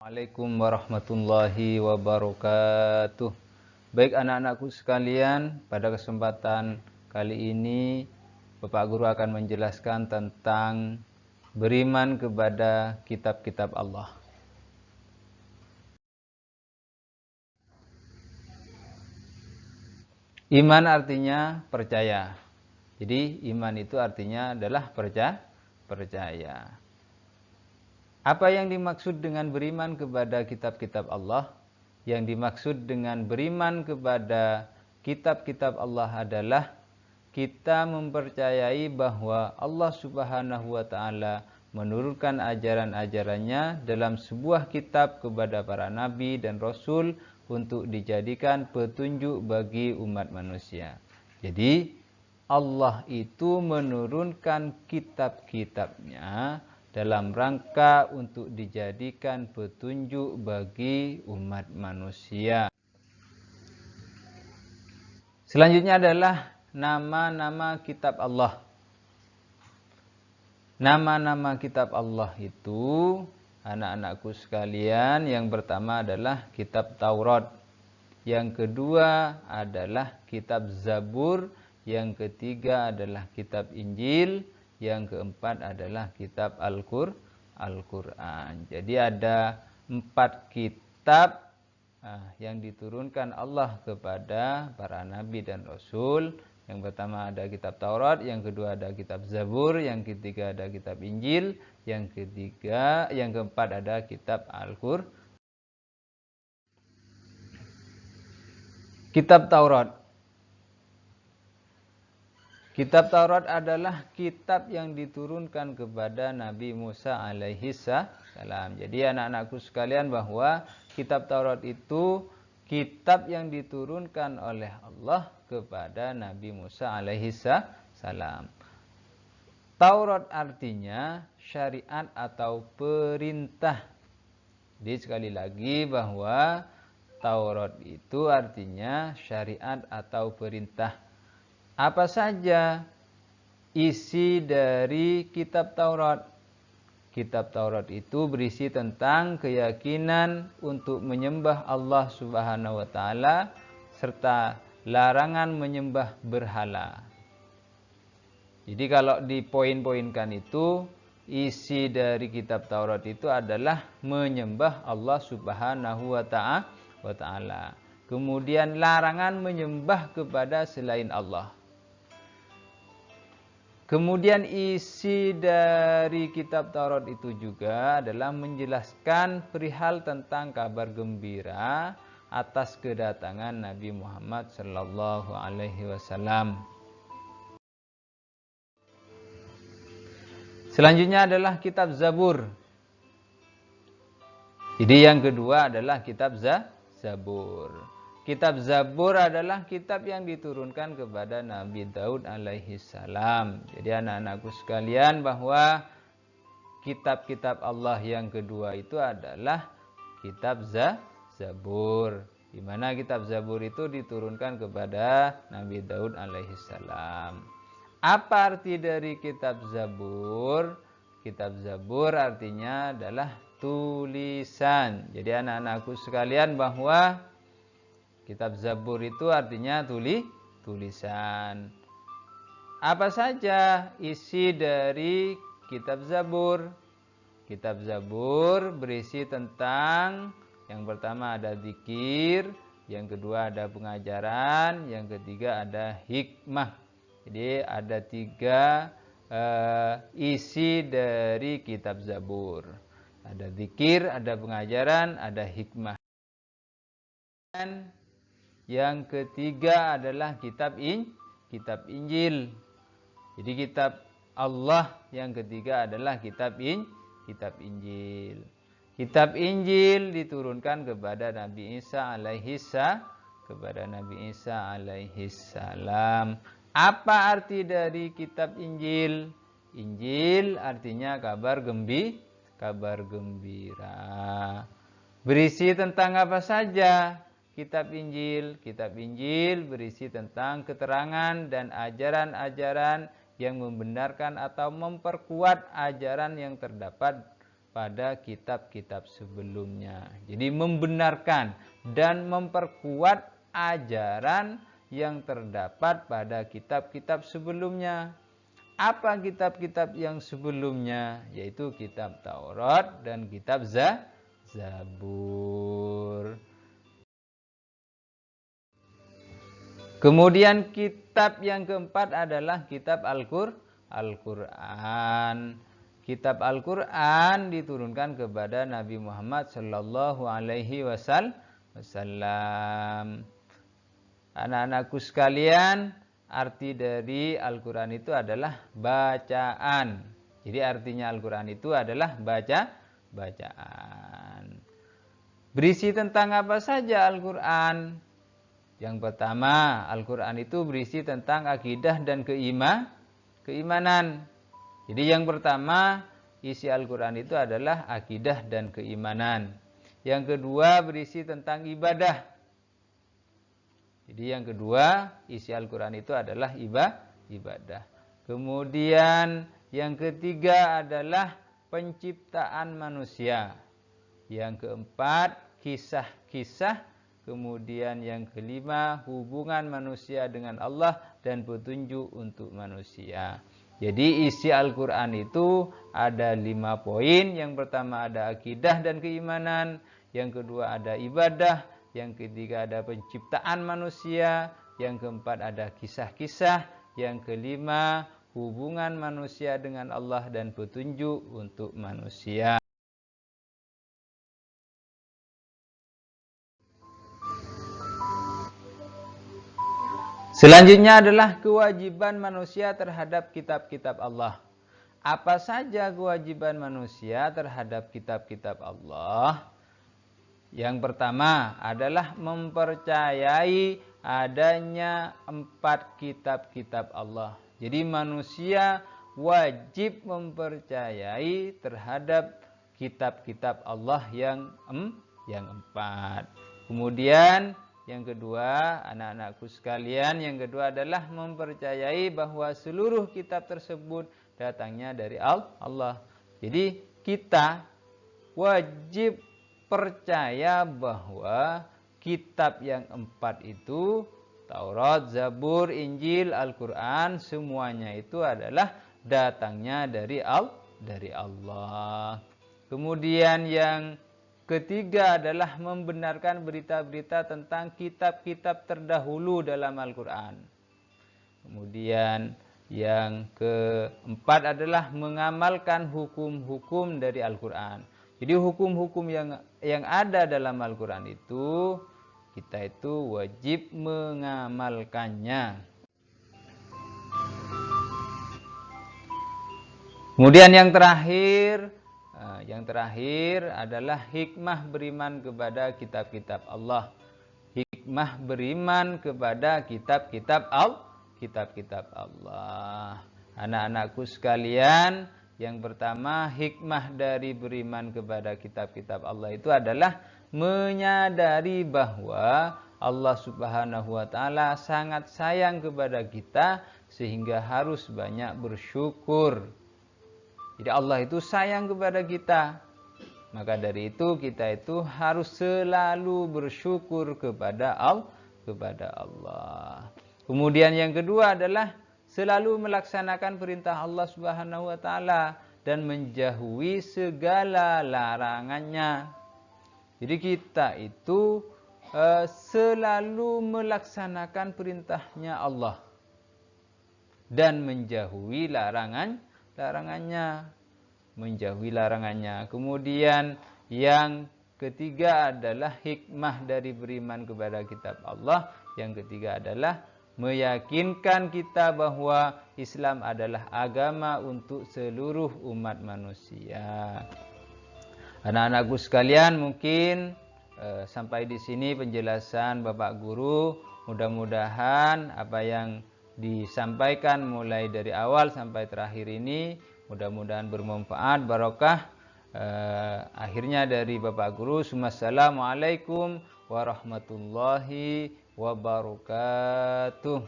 Assalamualaikum warahmatullahi wabarakatuh. Baik anak-anakku sekalian, pada kesempatan kali ini Bapak Guru akan menjelaskan tentang beriman kepada kitab-kitab Allah. Iman artinya percaya. Jadi iman itu artinya adalah percaya. Apa yang dimaksud dengan beriman kepada kitab-kitab Allah? Yang dimaksud dengan beriman kepada kitab-kitab Allah adalah kita mempercayai bahwa Allah Subhanahu wa taala menurunkan ajaran-ajarannya dalam sebuah kitab kepada para nabi dan rasul untuk dijadikan petunjuk bagi umat manusia. Jadi Allah itu menurunkan kitab-kitabnya dalam rangka untuk dijadikan petunjuk bagi umat manusia. Selanjutnya adalah nama-nama kitab Allah. Nama-nama kitab Allah itu, anak-anakku sekalian, yang pertama adalah kitab Taurat, yang kedua adalah kitab Zabur, yang ketiga adalah kitab Injil, yang keempat adalah kitab Al-Quran. Jadi ada 4 kitab yang diturunkan Allah kepada para nabi dan rasul. Yang pertama ada kitab Taurat, yang kedua ada kitab Zabur, yang ketiga ada kitab Injil, yang keempat ada kitab Al-Quran. Kitab Taurat. Kitab Taurat adalah kitab yang diturunkan kepada Nabi Musa alaihi salam. Jadi anak-anakku sekalian, bahwa kitab Taurat itu kitab yang diturunkan oleh Allah kepada Nabi Musa alaihi salam. Taurat artinya syariat atau perintah. Jadi sekali lagi bahwa Taurat itu artinya syariat atau perintah. Apa saja isi dari kitab Taurat? Kitab Taurat itu berisi tentang keyakinan untuk menyembah Allah Subhanahu wa taala serta larangan menyembah berhala. Jadi kalau dipoin-poinkan itu, isi dari kitab Taurat itu adalah menyembah Allah Subhanahu wa taala. Kemudian larangan menyembah kepada selain Allah. Kemudian isi dari kitab Taurat itu juga adalah menjelaskan perihal tentang kabar gembira atas kedatangan Nabi Muhammad sallallahu alaihi wasallam. Selanjutnya adalah kitab Zabur. Jadi yang kedua adalah kitab Zabur. Kitab Zabur adalah kitab yang diturunkan kepada Nabi Daud alaihi salam. Jadi anak-anakku sekalian, bahwa kitab-kitab Allah yang kedua itu adalah kitab Zabur. Di mana kitab Zabur itu diturunkan kepada Nabi Daud alaihi salam. Apa arti dari kitab Zabur? Kitab Zabur artinya adalah tulisan. Jadi anak-anakku sekalian, bahwa kitab Zabur itu artinya tulisan. Apa saja isi dari kitab Zabur? Kitab Zabur berisi tentang, yang pertama ada zikir, yang kedua ada pengajaran, yang ketiga ada hikmah. Jadi ada 3 isi dari kitab Zabur. Ada zikir, ada pengajaran, ada hikmah. Dan yang ketiga adalah kitab Injil. Jadi kitab Allah yang ketiga adalah kitab Injil. Kitab Injil diturunkan kepada Nabi Isa alaihi salam. Apa arti dari kitab Injil? Injil artinya kabar gembira. Berisi tentang apa saja kitab Injil? Kitab Injil berisi tentang keterangan dan ajaran-ajaran yang membenarkan atau memperkuat ajaran yang terdapat pada kitab-kitab sebelumnya. Jadi membenarkan dan memperkuat ajaran yang terdapat pada kitab-kitab sebelumnya. Apa kitab-kitab yang sebelumnya? Yaitu kitab Taurat dan kitab Zabur. Kemudian kitab yang keempat adalah kitab Al-Quran. Kitab Al-Quran diturunkan kepada Nabi Muhammad Sallallahu Alaihi Wasallam. Anak-anakku sekalian, arti dari Al-Quran itu adalah bacaan. Jadi artinya Al-Quran itu adalah bacaan. Berisi tentang apa saja Al-Quran? Yang pertama, Al-Quran itu berisi tentang akidah dan keimanan. Jadi yang pertama, isi Al-Quran itu adalah akidah dan keimanan. Yang kedua, berisi tentang ibadah. Jadi yang kedua, isi Al-Quran itu adalah ibadah. Kemudian yang ketiga adalah penciptaan manusia. Yang keempat, kisah-kisah. Kemudian yang kelima, hubungan manusia dengan Allah dan petunjuk untuk manusia. Jadi isi Al-Quran itu ada 5 poin. Yang pertama ada akidah dan keimanan. Yang kedua ada ibadah. Yang ketiga ada penciptaan manusia. Yang keempat ada kisah-kisah. Yang kelima hubungan manusia dengan Allah dan petunjuk untuk manusia. Selanjutnya adalah kewajiban manusia terhadap kitab-kitab Allah. Apa saja kewajiban manusia terhadap kitab-kitab Allah? Yang pertama adalah mempercayai adanya 4 kitab-kitab Allah. Jadi manusia wajib mempercayai terhadap kitab-kitab Allah yang 4. Kemudian yang kedua, anak-anakku sekalian, yang kedua adalah mempercayai bahwa seluruh kitab tersebut datangnya dari Allah. Jadi kita wajib percaya bahwa kitab yang 4 itu, Taurat, Zabur, Injil, Al-Quran, semuanya itu adalah datangnya dari Allah. Kemudian yang ketiga adalah membenarkan berita-berita tentang kitab-kitab terdahulu dalam Al-Quran. Kemudian yang keempat adalah mengamalkan hukum-hukum dari Al-Quran. Jadi hukum-hukum yang ada dalam Al-Quran itu, kita itu wajib mengamalkannya. Kemudian yang terakhir adalah hikmah beriman kepada kitab-kitab Allah. Hikmah beriman kepada kitab-kitab Allah. Anak-anakku sekalian, yang pertama hikmah dari beriman kepada kitab-kitab Allah itu adalah menyadari bahwa Allah Subhanahu wa taala sangat sayang kepada kita sehingga harus banyak bersyukur. Jadi Allah itu sayang kepada kita. Maka dari itu kita itu harus selalu bersyukur kepada Allah. Kemudian yang kedua adalah selalu melaksanakan perintah Allah Subhanahu wa taala dan menjauhi segala larangannya. Jadi kita itu selalu melaksanakan perintahnya Allah dan menjauhi larangannya. Kemudian yang ketiga adalah hikmah dari beriman kepada kitab Allah. Yang ketiga adalah meyakinkan kita bahwa Islam adalah agama untuk seluruh umat manusia. Anak-anakku sekalian, mungkin sampai di sini penjelasan Bapak Guru. Mudah-mudahan apa yang disampaikan mulai dari awal sampai terakhir ini mudah-mudahan bermanfaat, barokah. Akhirnya dari Bapak Guru, Assalamualaikum warahmatullahi wabarakatuh.